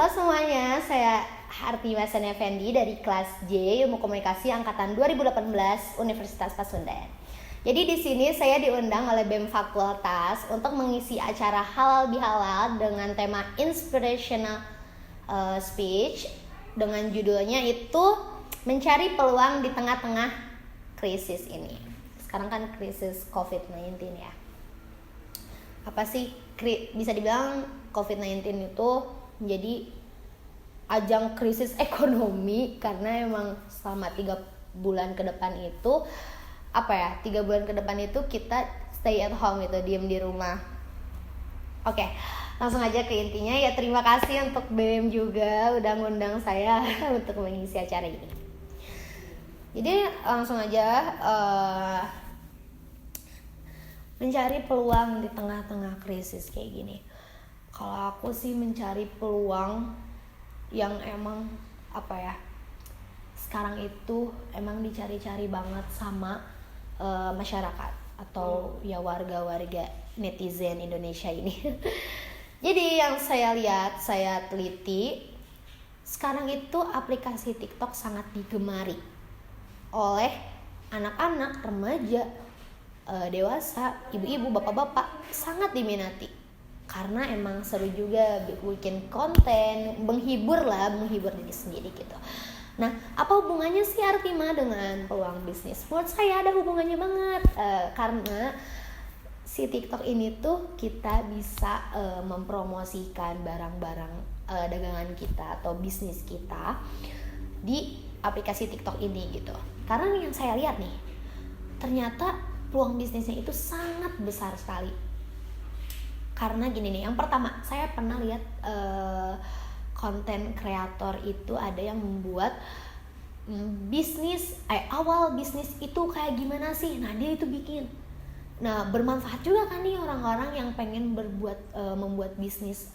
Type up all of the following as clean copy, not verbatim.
Halo semuanya, saya Harti Wasan Effendi dari kelas J Ilmu Komunikasi angkatan 2018 Universitas Pasundan. Jadi di sini saya diundang oleh BEM Fakultas untuk mengisi acara Halal Bihalal dengan tema Inspirational Speech dengan judulnya itu mencari peluang di tengah-tengah krisis ini. Sekarang kan krisis COVID-19 ya. Apa sih bisa dibilang COVID-19 itu menjadi ajang krisis ekonomi karena emang selama 3 bulan ke depan itu 3 bulan ke depan itu kita stay at home gitu, diem di rumah. Oke, langsung aja ke intinya ya. Terima kasih untuk BEM juga udah ngundang saya untuk mengisi acara ini. Jadi langsung aja mencari peluang di tengah-tengah krisis kayak gini. Kalau aku sih mencari peluang yang emang sekarang itu emang dicari-cari banget sama masyarakat atau ya warga-warga netizen Indonesia ini. Jadi yang saya lihat, saya teliti, sekarang itu aplikasi TikTok sangat digemari oleh anak-anak, remaja, dewasa, ibu-ibu, bapak-bapak, sangat diminati. Karena emang seru juga bikin konten, menghibur diri sendiri gitu. Nah, apa hubungannya sih Artima dengan peluang bisnis? Menurut saya ada hubungannya banget, karena si TikTok ini tuh kita bisa mempromosikan barang-barang dagangan kita atau bisnis kita di aplikasi TikTok ini gitu. Karena yang saya lihat nih, ternyata peluang bisnisnya itu sangat besar sekali. Karena gini nih, yang pertama saya pernah lihat konten kreator itu ada yang membuat awal bisnis itu kayak gimana sih. Nah dia itu bikin, nah bermanfaat juga kan nih orang-orang yang pengen membuat bisnis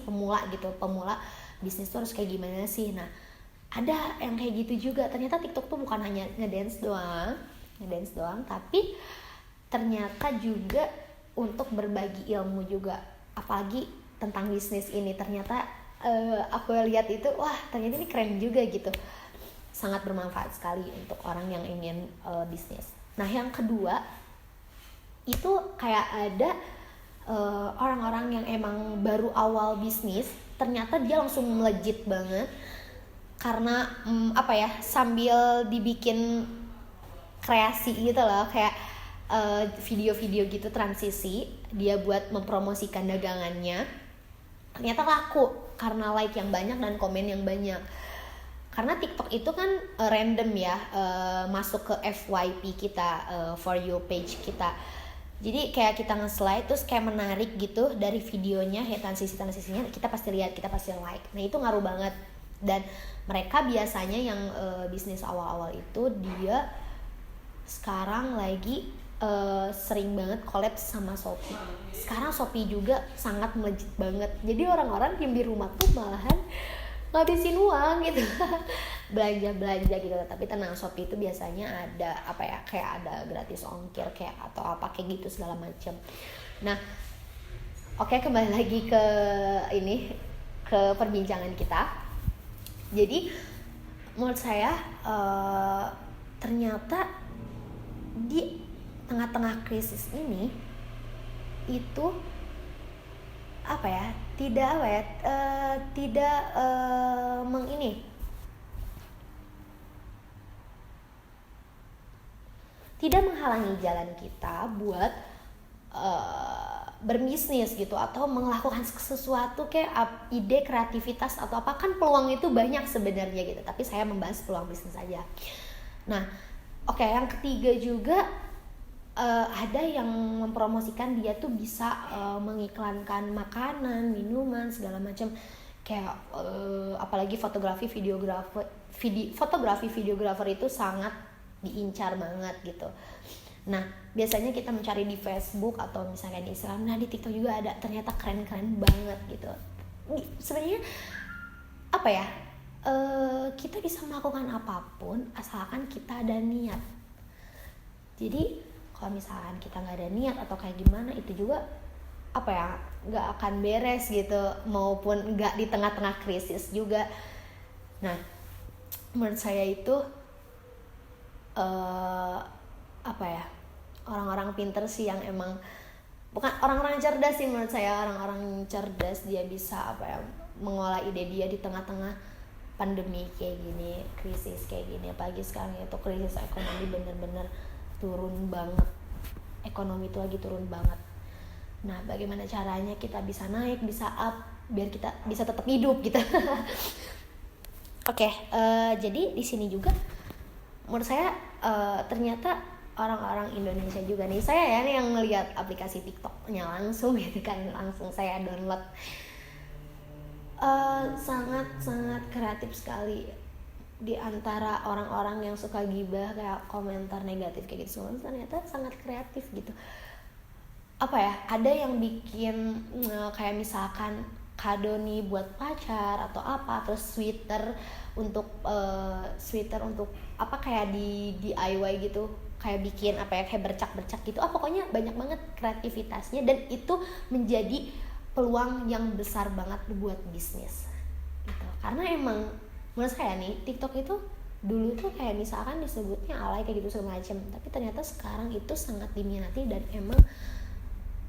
pemula bisnis itu harus kayak gimana sih. Nah ada yang kayak gitu juga. Ternyata TikTok tuh bukan hanya ngedance doang, tapi ternyata juga untuk berbagi ilmu juga, apalagi tentang bisnis ini. Ternyata aku lihat itu, wah ternyata ini keren juga gitu, sangat bermanfaat sekali untuk orang yang ingin bisnis. Nah yang kedua itu kayak ada orang-orang yang emang baru awal bisnis, ternyata dia langsung melejit banget karena sambil dibikin kreasi gitu loh, kayak video-video gitu transisi dia buat mempromosikan dagangannya. Ternyata laku karena like yang banyak dan komen yang banyak. Karena TikTok itu kan random ya, masuk ke FYP kita, for you page kita. Jadi kayak kita nge-slide terus kayak menarik gitu dari videonya, ya transisinya kita pasti lihat, kita pasti like. Nah itu ngaruh banget. Dan mereka biasanya yang bisnis awal-awal itu dia sekarang lagi sering banget collab sama Shopee. Sekarang Shopee juga sangat melejit banget. Jadi orang-orang yang di rumah tuh malahan ngabisin uang gitu belanja gitu. Tapi tenang, Shopee itu biasanya ada kayak ada gratis ongkir kayak atau kayak gitu segala macam. Nah oke, kembali lagi ke perbincangan kita. Jadi menurut saya ternyata di tengah-tengah krisis ini itu tidak menghalangi jalan kita buat berbisnis gitu atau melakukan sesuatu kayak ide, kreativitas atau apa. Kan peluang itu banyak sebenarnya gitu, tapi saya membahas peluang bisnis saja. Nah oke, yang ketiga juga ada yang mempromosikan dia tuh bisa mengiklankan makanan, minuman, segala macam. Kayak apalagi fotografi videografer itu sangat diincar banget gitu. Nah biasanya kita mencari di Facebook atau misalnya di Instagram. Nah di TikTok juga ada, ternyata keren-keren banget gitu. Sebenarnya kita bisa melakukan apapun asalkan kita ada niat. Jadi kalau misalkan kita nggak ada niat atau kayak gimana, itu juga nggak akan beres gitu, maupun nggak di tengah-tengah krisis juga. Nah, menurut saya itu apa ya, orang-orang pinter sih yang emang, bukan orang-orang cerdas sih menurut saya, orang-orang cerdas dia bisa apa ya, mengolah ide dia di tengah-tengah pandemi kayak gini, krisis kayak gini. Apalagi sekarang itu krisis ekonomi bener-bener turun banget, ekonomi itu lagi turun banget. Nah, bagaimana caranya kita bisa naik, bisa up, biar kita bisa tetap hidup gitu. Oke, jadi di sini juga menurut saya ternyata orang-orang Indonesia juga nih, saya ya nih yang ngelihat aplikasi TikToknya langsung gitu kan, langsung saya download. Sangat-sangat kreatif sekali di antara orang-orang yang suka gibah kayak komentar negatif kayak gitu semua, ternyata sangat kreatif gitu. Apa ya, ada yang bikin kayak misalkan kado nih buat pacar atau apa, terus sweater untuk apa kayak di DIY gitu, kayak bikin apa ya, kayak bercak-bercak gitu. Pokoknya banyak banget kreativitasnya, dan itu menjadi peluang yang besar banget buat bisnis gitu. Karena emang menurut saya nih, TikTok itu dulu tuh kayak misalkan disebutnya alay kayak gitu segala macam, tapi ternyata sekarang itu sangat diminati dan emang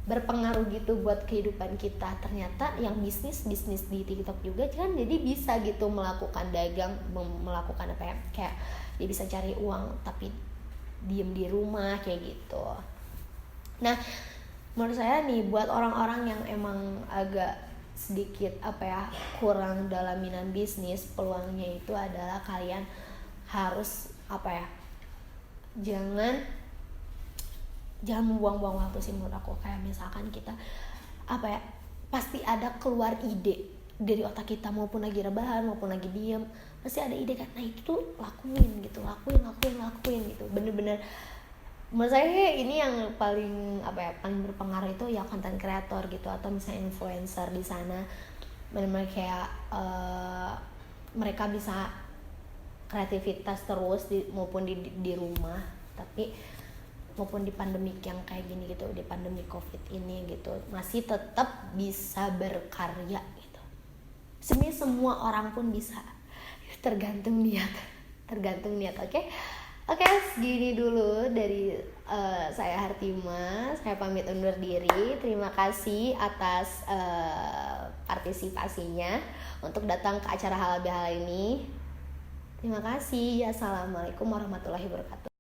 berpengaruh gitu buat kehidupan kita. Ternyata yang bisnis di TikTok juga kan, jadi bisa gitu melakukan dagang, melakukan apa ya, kayak dia bisa cari uang tapi diem di rumah kayak gitu. Nah, menurut saya nih, buat orang-orang yang emang agak sedikit apa ya, kurang dalam minat bisnis, peluangnya itu adalah kalian harus apa ya, jangan buang-buang waktu sih menurut aku. Kayak misalkan kita apa ya, pasti ada keluar ide dari otak kita, maupun lagi rebahan maupun lagi diem, pasti ada ide kan. Nah, itu tuh lakuin gitu, lakuin gitu. Bener-bener menurut saya ini yang paling apa ya, paling berpengaruh itu ya content creator gitu, atau misalnya influencer di sana. Benar-benar kayak mereka bisa kreativitas terus maupun di rumah, tapi maupun di pandemik yang kayak gini gitu, di pandemi COVID ini gitu, masih tetap bisa berkarya gitu. Sebenarnya semua orang pun bisa, tergantung niat. Oke, segini dulu dari saya Hartima. Saya pamit undur diri. Terima kasih atas partisipasinya untuk datang ke acara halal bihalal ini. Terima kasih. Assalamualaikum warahmatullahi wabarakatuh.